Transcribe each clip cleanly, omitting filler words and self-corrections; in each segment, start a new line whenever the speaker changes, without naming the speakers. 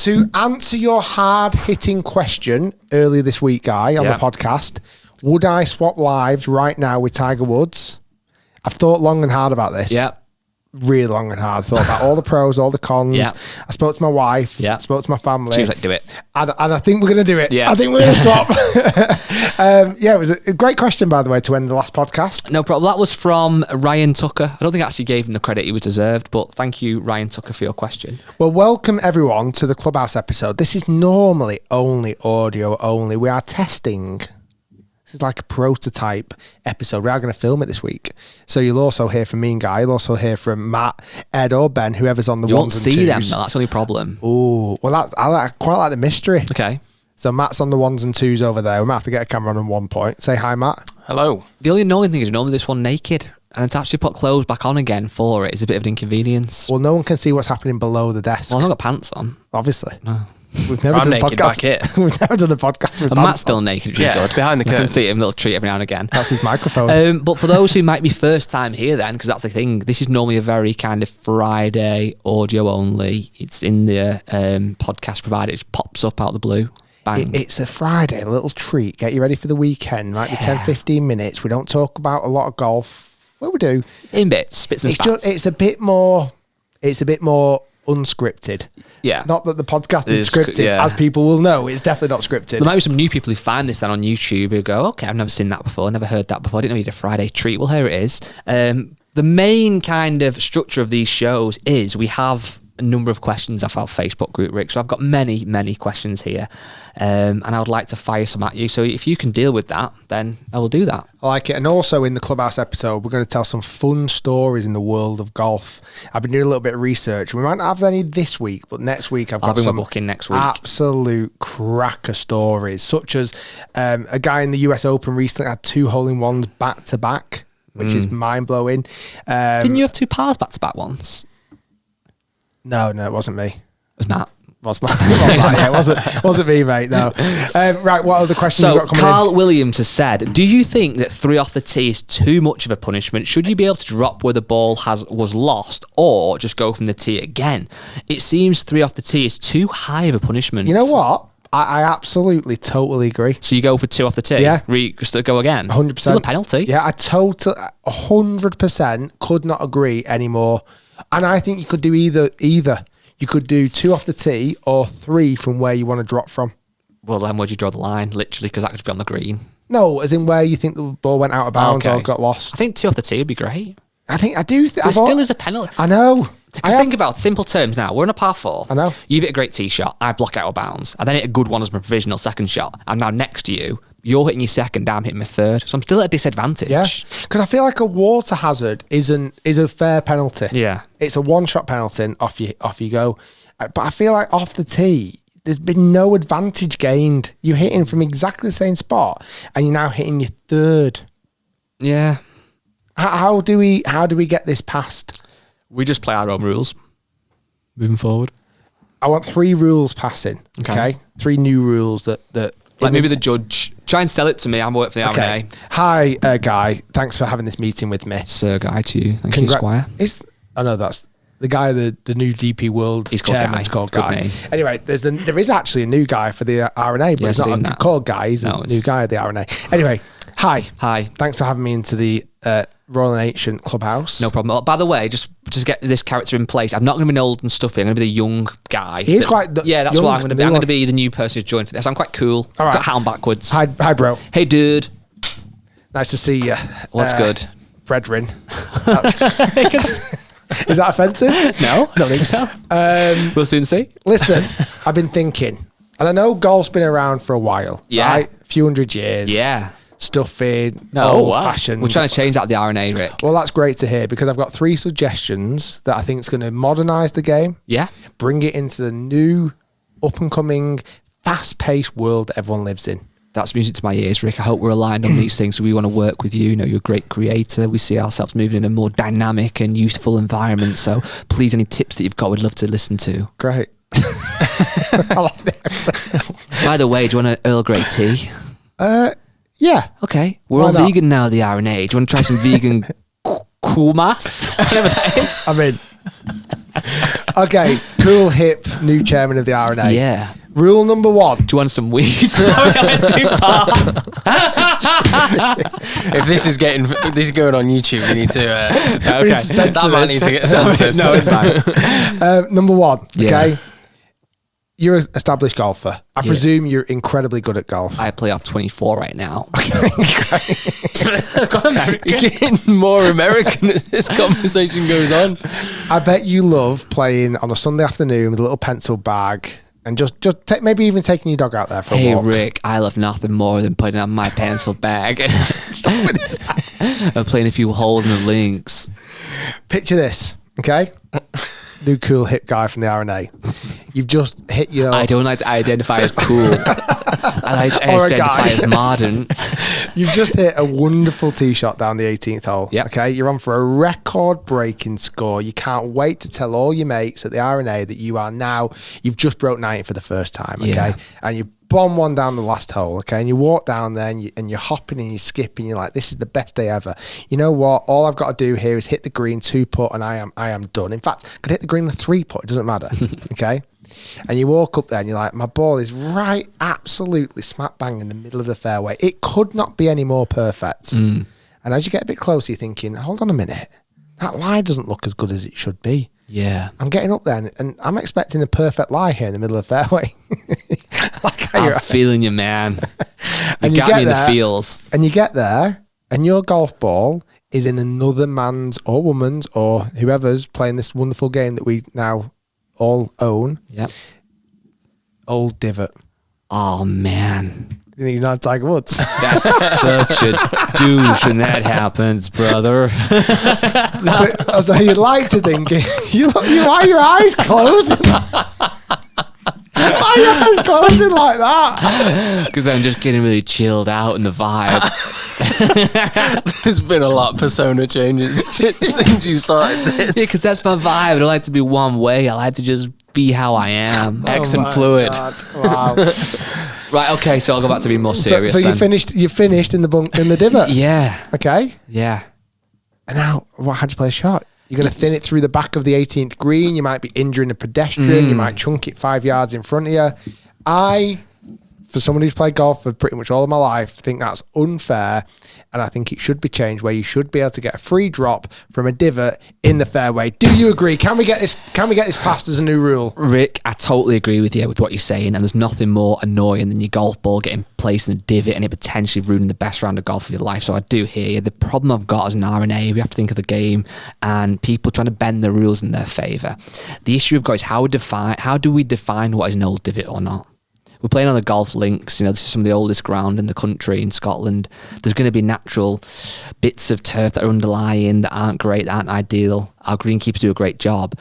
to answer your hard-hitting question earlier this week, Guy, on the podcast, would I swap lives right now with Tiger Woods? I've thought long and hard about this.
Yeah.
Really long and hard. Thought about all the pros, all the cons.
Yeah.
I spoke to my wife.
Yeah.
Spoke to my family.
She was like, do it.
And I think we're going to do it.
Yeah.
I think we're going to swap. It was a great question, by the way, to end the last podcast.
No problem. That was from Ryan Tucker. I don't think I actually gave him the credit he was deserved, but thank you, Ryan Tucker, for your question.
Well, welcome everyone to the Clubhouse episode. This is normally only audio only. We are testing. This is like a prototype episode. We are going to film it this week. So you'll also hear from me and Guy. You'll also hear from Matt, Ed or Ben, whoever's on the
You won't
ones and twos.
see them, though. That's the only problem.
Oh, well, I quite like the mystery.
Okay.
So Matt's on the ones and twos over there. We might have to get a camera on one point. Say hi, Matt.
Hello.
The only annoying thing is normally this one naked, and to actually put clothes back on again for it is a bit of an inconvenience.
Well, no one can see what's happening below the desk.
Well, I've not got pants on.
Obviously.
No.
We've never
I'm
done a
naked
podcast.
back here.
We've never done a podcast with
And Matt's still naked, which is good.
behind the
I can
curtain.
see him, little treat every now and again.
That's his microphone.
But for those who might be first time here then, because that's the thing, this is normally a very kind of Friday audio only. It's in the podcast provider. It just pops up out of the blue. Bang.
It's a Friday, a little treat. Get you ready for the weekend. Might be 10, 15 minutes. We don't talk about a lot of golf. Well, we do.
In bits and spats.
It's a bit more unscripted.
Yeah.
Not that the podcast is
It's
scripted, as people will know. It's definitely not scripted.
There might be some new people who find this then on YouTube who go, okay, I've never seen that before, never heard that before, I didn't know you did a Friday treat. Well, here it is. The main kind of structure of these shows is we have a number of questions off our Facebook group, Rick. So I've got many, many questions here. And I would like to fire some at you. So if you can deal with that, then I will do that.
I like it. And also in the Clubhouse episode, we're going to tell some fun stories in the world of golf. I've been doing a little bit of research. We might not have any this week, but next week I've got some
booking next week.
Absolute cracker stories, such as a guy in the US Open recently had 2 hole-in-ones back-to-back, which is mind-blowing.
Didn't you have 2 pars back-to-back once?
No, it wasn't me.
It was Matt.
It wasn't me, mate. No. Right, what other questions you got coming
Carl
in?
Williams has said, do you think that 3 off the tee is too much of a punishment? Should you be able to drop where the ball was lost or just go from the tee again? It seems 3 off the tee is too high of a punishment.
You know what? I absolutely, totally agree.
So you go for 2 off the tee?
Yeah.
Still go again?
100%.
Still a penalty?
Yeah, I 100% could not agree anymore. And I think you could do either. You could do 2 off the tee or 3 from where you want to drop from.
Well, then where'd you draw the line? Literally, because that could be on the green.
No, as in where you think the ball went out of bounds or got lost.
I think 2 off the tee would be great.
I do.
But it still is a penalty.
I know.
Because think about simple terms now. We're in a par 4.
I know.
You've hit a great tee shot. I block out of bounds. I then hit a good one as my provisional second shot. I'm now next to you. You're hitting your second, I'm hitting my third. So I'm still at a disadvantage.
Yeah. Because I feel like a water hazard is a fair penalty.
Yeah.
It's a 1-shot penalty and off you go. But I feel like off the tee, there's been no advantage gained. You're hitting from exactly the same spot and you're now hitting your third.
Yeah.
How do we get this past?
We just play our own rules. Moving forward.
I want 3 rules passing. Okay. 3 new rules that
Let me be the judge. Try and sell it to me. I'm working for the R&A.
Hi, Guy. Thanks for having this meeting with me.
Sir Guy to you. Thank you, Squire.
I know that's the guy, the new DP World chairman's called Guy. Anyway, there is actually a new guy for the R&A, but he's not called Guy. He's a new guy at the R&A. Anyway, hi. Thanks for having me into the Royal and Ancient Clubhouse.
No problem. Oh, by the way, just to get this character in place, I'm not going to be an old and stuffy. I'm going to be the young guy.
He is quite
that's
young,
what I'm going to be. I'm going to be the new person who's joined for this. I'm quite cool. All right. Got hat on backwards.
Hi, bro.
Hey, dude.
Nice to see you.
What's good?
Brethren. Is that offensive?
No, I don't think so. We'll soon see.
Listen, I've been thinking, and I know golf's been around for a while.
Yeah.
Right? A few hundred years.
Yeah.
Stuffy, old-fashioned.
We're trying to change that the R&A, Rick.
Well, that's great to hear because I've got 3 suggestions that I think is going to modernise the game.
Yeah.
Bring it into the new, up-and-coming, fast-paced world that everyone lives in.
That's music to my ears, Rick. I hope we're aligned on these things. So we want to work with you. You know, you're a great creator. We see ourselves moving in a more dynamic and useful environment. So please, any tips that you've got, we'd love to listen to.
Great. I like that.
By the way, do you want an Earl Grey tea?
Yeah.
Okay. We're all vegan now, the R&A. Do you want to try some vegan kumas? Whatever that is.
I mean, Okay, cool, hip, new chairman of the RNA.
Yeah.
Rule number 1.
Do you want some weed? Sorry, I went too far.
If this is going on YouTube, we need to.
We need to censor
that might
this.
need to get censored.
No, it's fine.
Number 1, okay?
Yeah.
You're an established golfer. I presume you're incredibly good at golf.
I play off 24 right now.
You're getting more American as this conversation goes on.
I bet you love playing on a Sunday afternoon with a little pencil bag and just maybe even taking your dog out there for a walk.
Hey, Rick, I love nothing more than putting on my pencil bag and playing a few holes in the links.
Picture this, okay? New cool hip guy from the RNA. You've just hit your...
I don't like to identify as cool. I like to
Or a
identify
guy.
as modern.
You've just hit a wonderful tee shot down the 18th hole.
Yep.
Okay, you're on for a record-breaking score. You can't wait to tell all your mates at the RNA that you've just broke 90 for the first time. Okay,
Yeah.
and you bomb one down the last hole. Okay, and you walk down there and you're hopping and you're skipping. You're like, this is the best day ever. You know what? All I've got to do here is hit the green 2-putt, and I am done. In fact, I could hit the green 3-putt. It doesn't matter. Okay. And you walk up there and you're like, my ball is right, absolutely smack bang in the middle of the fairway. It could not be any more perfect. And as you get a bit closer, you're thinking, hold on a minute. That lie doesn't look as good as it should be.
Yeah.
I'm getting up there and I'm expecting a perfect lie here in the middle of the fairway.
I'm feeling you, man.
And
You
you
got
get
me in the
there,
feels.
And you get there and your golf ball is in another man's or woman's or whoever's playing this wonderful game that we now all own.
Yep.
Old divot.
Oh, man.
You're not Tiger Woods.
That's such a douche when that happens, brother.
So you'd like to think, why are your eyes closing? Why are your eyes closing like that?
Because I'm just getting really chilled out in the vibe.
There's been a lot of persona changes since you started this.
Yeah, because that's my vibe. I don't like to be one way. I like to just be how I am.
X
Oh
and
my
fluid.
God. Wow.
Right, okay, so I'll go back to being more
So
serious
you
then.
finished in the divot.
Yeah,
Okay.
yeah.
And now, how'd you play a shot? You're going to thin it through the back of the 18th green. You might be injuring a pedestrian. You might chunk it 5 yards in front of you. For someone who's played golf for pretty much all of my life, think that's unfair. And I think it should be changed where you should be able to get a free drop from a divot in the fairway. Do you agree? Can we get this passed as a new rule?
Rick, I totally agree with you with what you're saying, and there's nothing more annoying than your golf ball getting placed in a divot and it potentially ruining the best round of golf of your life. So I do hear you. The problem I've got as an RNA, we have to think of the game and people trying to bend the rules in their favour. The issue we've got is how do we define what is an old divot or not? We're playing on the golf links. This is some of the oldest ground in the country in Scotland. There's going to be natural bits of turf that are underlying that aren't great, that aren't ideal. Our greenkeepers do a great job.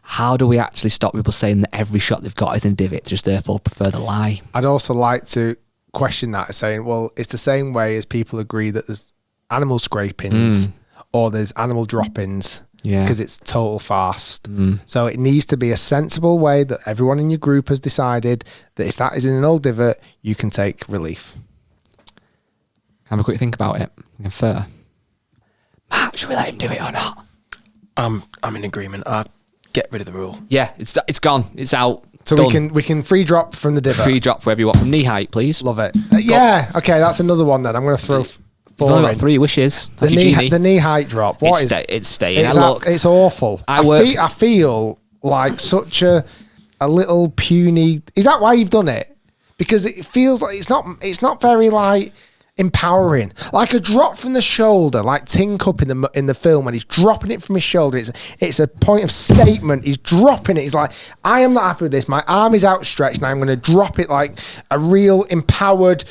How do we actually stop people saying that every shot they've got is in a divot, just therefore prefer the lie?
I'd also like to question that, saying, well, it's the same way as people agree that there's animal scrapings or there's animal droppings.
Yeah.
Because it's total fast. So it needs to be a sensible way that everyone in your group has decided that if that is in an old divot, you can take relief.
Have a quick think about it. Fair. Matt, should we let him do it or not?
I'm in agreement. Get rid of the rule.
Yeah, it's gone. It's out.
So
Done.
we can free drop from the divot.
Free drop wherever you want from knee height, please.
Love it. Yeah. Okay, that's another one then. I'm going to throw
You've only got 3 wishes.
the knee height drop. What is
It's staying.
it's awful. I feel like such a little puny. Is that why you've done it? Because it feels like it's not very like empowering. Like a drop from the shoulder, like Tin Cup in the film when he's dropping it from his shoulder. It's a point of statement. He's dropping it. He's like, I am not happy with this. My arm is outstretched and I'm going to drop it like a real empowered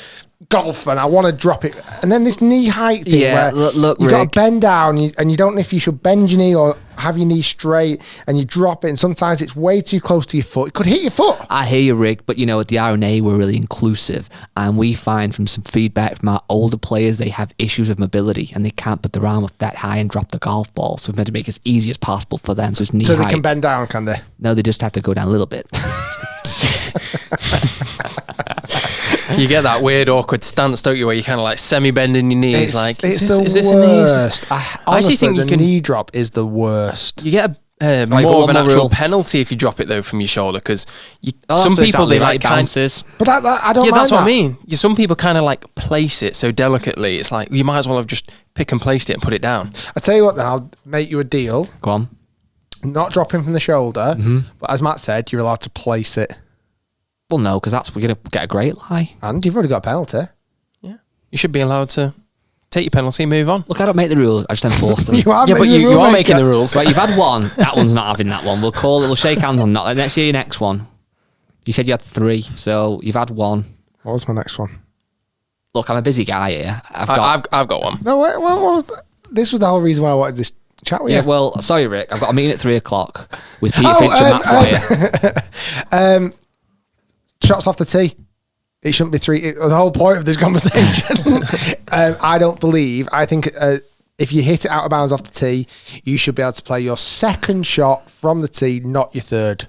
golf, and I want to drop it. And then this knee height thing where
look,
you've got
Rick.
to bend down and you don't know if you should bend your knee or have your knee straight, and you drop it, and sometimes it's way too close to your foot. It could hit your foot.
I hear you, Rick, but at the RNA we're really inclusive, and we find from some feedback from our older players they have issues with mobility and they can't put their arm up that high and drop the golf ball. So we've meant to make it as easy as possible for them. So it's knee
So
height.
they can bend down, can they?
No, they just have to go down a little bit.
You get that weird, awkward stance, don't you, where you kind of like semi-bending your knees.
It's
is
the
this a knee?
worst. I
actually
honestly
think
the
you can-
knee drop is the worst.
You get more of an
one more
actual
rule.
penalty if you drop it though from your shoulder because
Oh,
some
that's
people
exactly
they
right,
like
bounces.
But that I don't
yeah,
mind
that's what
that.
I mean. Some people kind of like place it so delicately. It's like you might as well have just pick and placed it and put it down.
I tell you what, then I'll make you a deal.
Go on.
Not dropping from the shoulder,
Mm-hmm.
but as Matt said, you're allowed to place it,
Well, no, because we're going to get a great lie.
and you've already got a penalty.
Yeah, you should be allowed to take your penalty and move on.
Look, I don't make the rules. I just enforce them.
You are,
Yeah, but
you're the
you
rule
are
maker.
making the rules.
Right, you've had one. That one's not having that one. We'll shake hands on that. Let's hear your next one. You said you had 3, so you've had one.
What was my next one?
Look, I'm a busy guy here.
I've got one.
No, wait, this was the whole reson why I wanted this chat with
Yeah,
you.
well, sorry, Rick. I've got a meeting at 3 o'clock with Peter Finch and Matt Fryer.
Shots off the tee. It shouldn't be 3. The whole point of this conversation. I think if you hit it out of bounds off the tee, you should be able to play your second shot from the tee, not your third.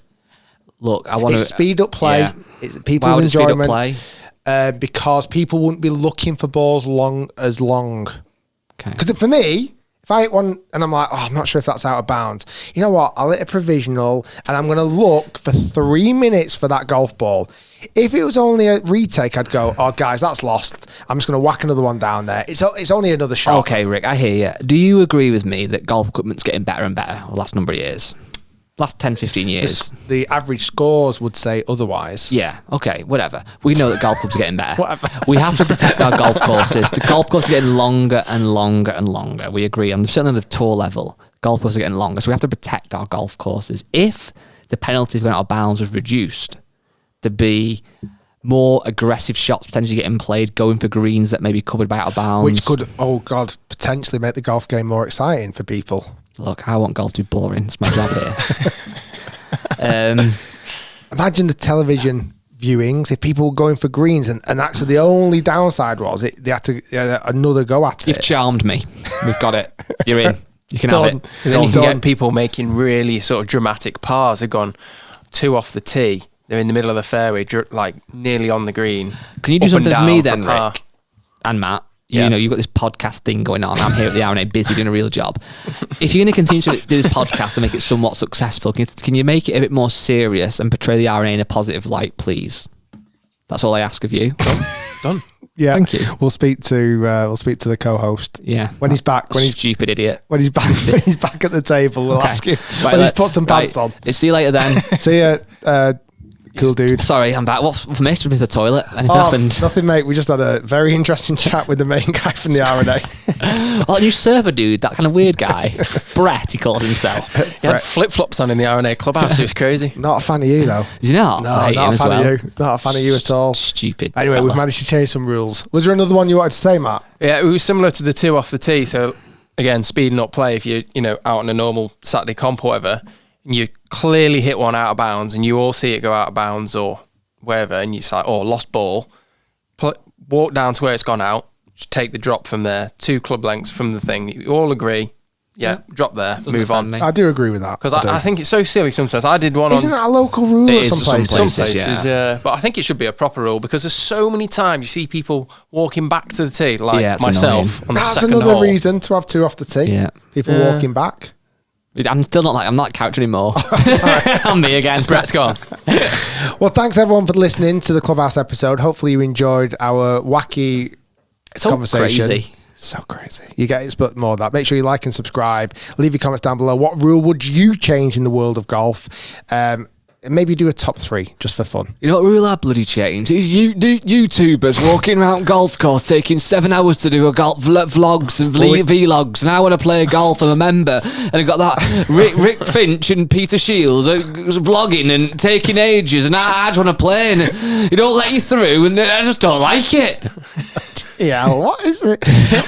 Look, I want
It's speed up play.
Yeah.
It's
Why
people's
would it speed up
enjoyment.
play?
Because people wouldn't be looking for balls long.
Okay.
Because for me, if I hit one and I'm like, oh, I'm not sure if that's out of bounds, you know what? I'll hit a provisional and I'm going to look for 3 minutes for that golf ball. If it was only a retake, I'd go, oh, guys, that's lost. I'm just going to whack another one down there. It's only another shot.
Okay, Rick, I hear you. Do you agree with me that golf equipment's getting better and better the last number of years? Last 10, 15 years.
The average scores would say otherwise.
Yeah, okay, whatever. We know that golf clubs are getting better.
Whatever.
We have to protect our golf courses. The golf courses are getting longer and longer and longer. We agree. Certainly on the tour level, golf courses are getting longer. So we have to protect our golf courses. If the penalty for going out of bounds was reduced, there'd be more aggressive shots potentially getting played, going for greens that may be covered by out of bounds.
Which could, oh God, potentially make the golf game more exciting for people.
Look, I want golf to be boring. It's my job here.
Imagine the television viewings if people were going for greens and actually the only downside was they had to another go at
You've
it.
charmed me. We've got it. You're in. You can
Done.
have it.
Then you can
Done.
get people making really sort of dramatic pars. They've gone 2 off the tee. They're in the middle of the fairway, like nearly on the green.
Can you do
up and
something for me
down
then,
par.
Rick? And Matt?
Yeah.
You know, you've got this podcast thing going on. I'm here at the R&A busy doing a real job. If you're going to continue to do this podcast and make it somewhat successful, can you make it a bit more serious and portray the R&A in a positive light, please? That's all I ask of you.
Done.
Yeah,
Thank you.
We'll speak to the co-host.
Yeah.
when he's back. When he's
Stupid idiot.
when he's back. When he's back at the table, we'll
Okay.
ask him.
Right,
when he's
let's-
put some pants on.
See you later then.
See ya, cool dude.
Sorry, I'm back. What's missed from the toilet? Anything
Oh,
happened?
nothing, mate. We just had a very interesting chat with the main guy from the R&A.
Oh, that new server dude, that kind of weird guy. Brett, he calls himself.
He had flip-flops on in the R&A clubhouse. It was crazy.
Not a fan of you though.
Is he not?
No,
I hate
not
him
a
as
fan
well.
of you. Not a fan of you at all.
Stupid.
Anyway, we've
fella.
managed to change some rules. Was there another one you wanted to say, Matt?
Yeah, it was similar to the 2 off the tee. So again, speeding up play. If you're out on a normal Saturday comp or whatever, and you clearly hit one out of bounds, and you all see it go out of bounds or wherever, and you're like, oh, lost ball. Walk down to where it's gone out. Just take the drop from there, 2 club lengths from the thing. You all agree. Yeah, drop there, move on.
offend me.
I do agree with that.
Because
do.
I think it's so silly sometimes. I did one
Isn't
on
that a local rule
It
at
is
some
at some
places?
some
places,
places, yeah. But I think it should be a proper rule because there's so many times you see people walking back to the tee, like
Yeah, it's
myself
annoying.
on the
That's
second
another
hole.
reason to have 2 off the tee.
Yeah.
People
Yeah.
walking back.
I'm still not I'm not couch anymore. I'm me again.
Brett's gone.
Well, thanks everyone for listening to the Clubhouse episode. Hopefully you enjoyed our wacky
It's all
conversation.
crazy.
So crazy. You get it's but more of that. Make sure you like and subscribe. Leave your comments down below. What rule would you change in the world of golf? Maybe do a top 3 just for fun.
You know what rule I bloody changed? Is YouTubers walking around golf course taking 7 hours to do a golf vlogs and vlogs, and I want to play golf. I'm a member, and I got that Rick Finch and Peter Shiels vlogging and taking ages, and I just want to play, and you don't let you through, and I just don't like it.
Yeah, what is it?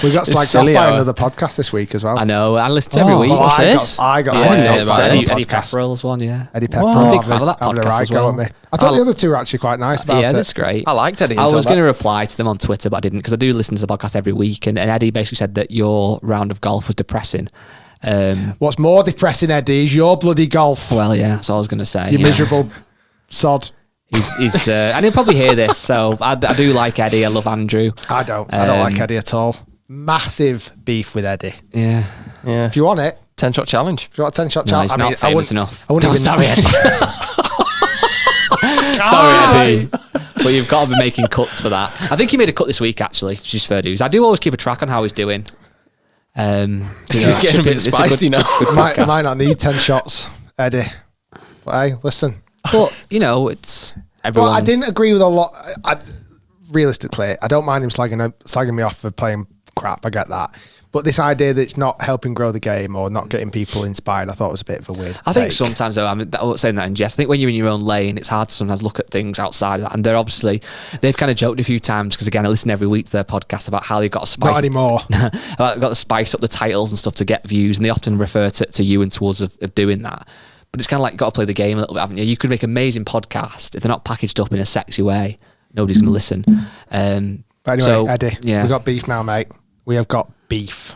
We got slagged off
silly
by
hour.
another podcast this week as well.
I know. I listen to every week.
Oh,
What's this?
I got
Yeah,
slagged
yeah,
off by
yeah,
another
Eddie
podcast.
Pepperell's one, yeah.
Eddie Pepper.
I'm a big fan of that
having a
podcast
right
as
go
well.
at me. I thought the other 2 were actually quite nice about
Yeah,
it.
that's great.
I liked Eddie.
I
until
was
that.
going to reply to them on Twitter, but I didn't because I do listen to the podcast every week. And Eddie basically said that your round of golf was depressing.
What's more depressing, Eddie, is your bloody golf.
Well, yeah, that's all I was going to say.
You
yeah.
miserable sod.
He's and he'll probably hear this. So I do like Eddie. I love Andrew.
I don't like Eddie at all. Massive beef with Eddie.
Yeah.
Yeah.
If you want it,
10-shot challenge.
Do you want a 10-shot
No,
challenge?
he's not famous enough.
I wouldn't even
sorry, Eddie. Sorry, Eddie. But you've got to be making cuts for that. I think he made a cut this week, actually, which is fair dues. I do always keep a track on how he's doing.
It's getting a bit spicy now.
might not need 10 shots, Eddie. But hey, listen.
But, it's everyone.
Well, I didn't agree with a lot. Realistically, I don't mind him slagging me off for playing crap. I get that. But this idea that it's not helping grow the game or not getting people inspired, I thought was a bit of a weird
I think sometimes, though, I'm not saying that in jest. I think when you're in your own lane, it's hard to sometimes look at things outside of that. And they've kind of joked a few times, because again, I listen every week to their podcast about how they've got to spice.
Not anymore.
Got to spice up the titles and stuff to get views. And they often refer to you and towards of doing that. But it's kind of like, got to play the game a little bit, haven't you? You could make an amazing podcast if they're not packaged up in a sexy way. Nobody's going to listen.
But anyway, Eddie, we've got beef now, mate. We have got beef.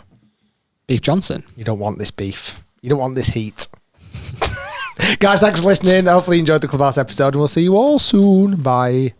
Beef Johnson.
You don't want this beef. You don't want this heat. Guys, thanks for listening. Hopefully you enjoyed the Clubhouse episode, and we'll see you all soon. Bye.